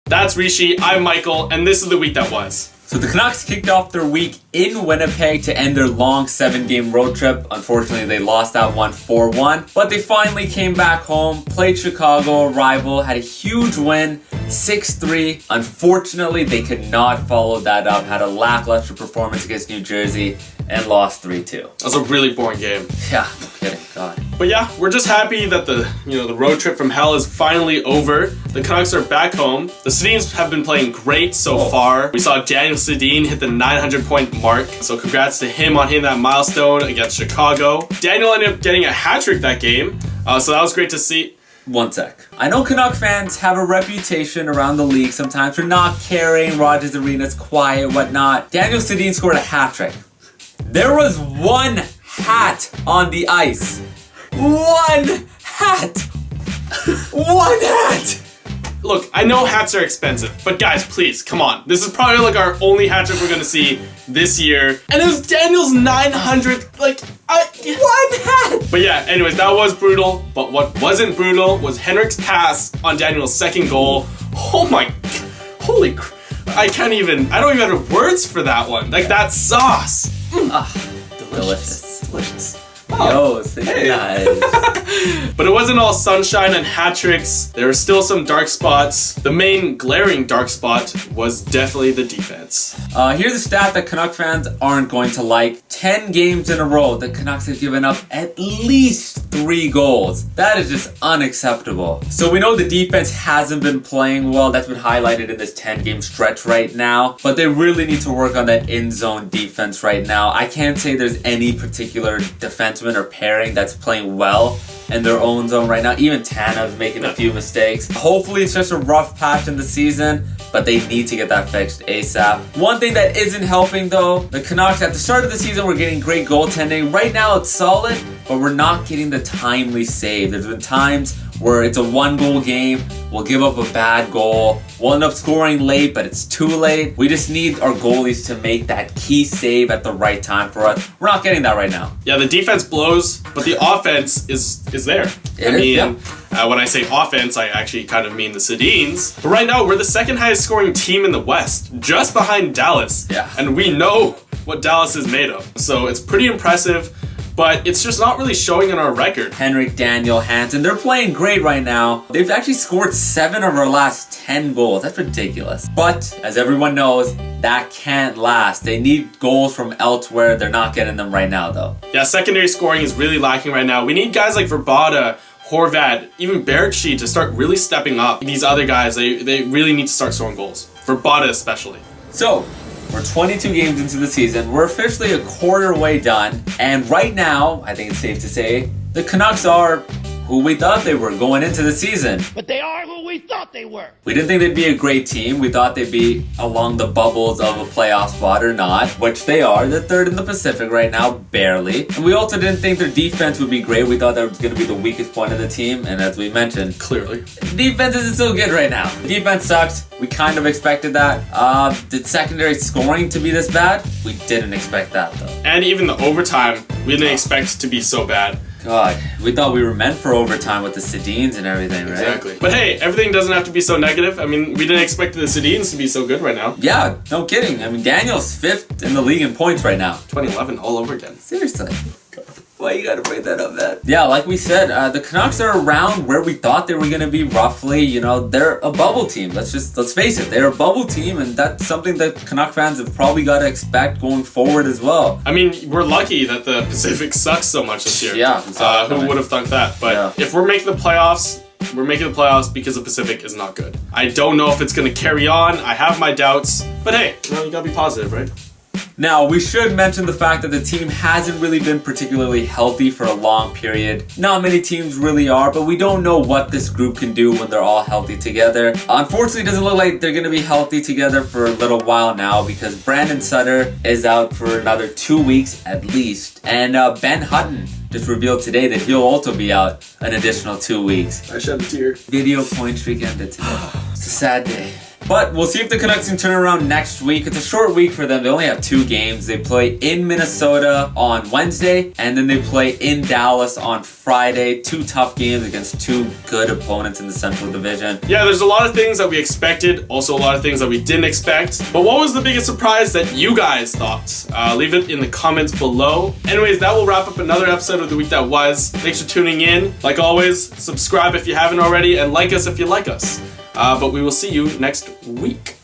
That's Rishi, I'm Michael, and this is the week that was. So the Canucks kicked off their week in Winnipeg to end their long 7-game road trip. Unfortunately, they lost that one 4-1. But they finally came back home, played Chicago, a rival, had a huge win, 6-3. Unfortunately, they could not follow that up, had a lackluster performance against New Jersey, and lost 3-2. That was a really boring game. Yeah, no kidding, God. But yeah, we're just happy that the road trip from hell is finally over. The Canucks are back home. The Sedins have been playing great so far. We saw Daniel Sedin hit the 900-point mark, so congrats to him on hitting that milestone against Chicago. Daniel ended up getting a hat trick that game, so that was great to see. One sec. I know Canuck fans have a reputation around the league sometimes for not caring. Rogers Arena's quiet, whatnot. Daniel Sedin scored a hat trick. There was one hat on the ice. One hat! One hat! Look, I know hats are expensive, but guys, please, come on. This is probably like our only hat trick we're gonna see this year. And it was Daniel's 900, one hat! But yeah, anyways, that was brutal. But what wasn't brutal was Henrik's pass on Daniel's second goal. Oh my, holy crap. I don't even have words for that one. Like, that sauce. Delicious. Oh, yo, nice. But it wasn't all sunshine and hat tricks. There were still some dark spots. The main glaring dark spot was definitely the defense. Here's a stat that Canuck fans aren't going to like. 10 games in a row, the Canucks have given up at least 3 goals. That is just unacceptable. So we know the defense hasn't been playing well. That's been highlighted in this 10-game stretch right now. But they really need to work on that in-zone defense right now. I can't say there's any particular defenseman or pairing that's playing well in their own zone right now. Even Tanev's making a few mistakes. Hopefully it's just a rough patch in the season, but they need to get that fixed ASAP. One thing that isn't helping though, the Canucks at the start of the season were getting great goaltending. Right now it's solid, but we're not getting the timely save. There's been times where it's a 1-goal game, we'll give up a bad goal, we'll end up scoring late, but it's too late. We just need our goalies to make that key save at the right time for us. We're not getting that right now. Yeah, the defense blows, but the offense is there. When I say offense, I actually kind of mean the Sedins. But right now, we're the second highest scoring team in the West, just behind Dallas. Yeah. And we know what Dallas is made of. So it's pretty impressive. But it's just not really showing in our record. Henrik, Daniel, Hansen, they're playing great right now. They've actually scored 7 of our last 10 goals. That's ridiculous. But, as everyone knows, that can't last. They need goals from elsewhere. They're not getting them right now, though. Yeah, secondary scoring is really lacking right now. We need guys like Verbata, Horvat, even Berchi to start really stepping up. These other guys, they really need to start scoring goals. Verbata especially. So, we're 22 games into the season. We're officially a quarter way done. And right now, I think it's safe to say, the Canucks are who we thought they were going into the season. But they are who we thought they were. We didn't think they'd be a great team. We thought they'd be along the bubbles of a playoff spot or not, which they are. They're third in the Pacific right now, barely. And we also didn't think their defense would be great. We thought that was going to be the weakest point of the team. And as we mentioned, clearly, defense isn't so good right now. The defense sucked. We kind of expected that. Did secondary scoring to be this bad? We didn't expect that though. And even the overtime, we didn't expect it to be so bad. God, we thought we were meant for overtime with the Sedins and everything, right? Exactly. But hey, everything doesn't have to be so negative. I mean, we didn't expect the Sedins to be so good right now. Yeah, no kidding. I mean, Daniel's 5th in the league in points right now. 2011 all over again. Seriously. Why you gotta bring that up, man? Yeah, like we said, the Canucks are around where we thought they were gonna be roughly. You know, they're a bubble team. Let's face it, they're a bubble team, and that's something that Canuck fans have probably got to expect going forward as well. I mean, we're lucky that the Pacific sucks so much this year. Yeah. Who would have thought that? But if we're making the playoffs, we're making the playoffs because the Pacific is not good. I don't know if it's gonna carry on. I have my doubts. But hey, you gotta be positive, right? Now, we should mention the fact that the team hasn't really been particularly healthy for a long period. Not many teams really are, but we don't know what this group can do when they're all healthy together. Unfortunately, it doesn't look like they're going to be healthy together for a little while now because Brandon Sutter is out for another 2 weeks at least. And Ben Hutton just revealed today that he'll also be out an additional 2 weeks. I shed a tear. Video point streak ended today. It's a sad day. But we'll see if the Canucks can turn around next week. It's a short week for them. They only have 2 games. They play in Minnesota on Wednesday, and then they play in Dallas on Friday. 2 tough games against 2 good opponents in the Central Division. Yeah, there's a lot of things that we expected, also a lot of things that we didn't expect. But what was the biggest surprise that you guys thought? Leave it in the comments below. Anyways, that will wrap up another episode of the week that was. Thanks for tuning in. Like always, subscribe if you haven't already, and like us if you like us. But we will see you next week.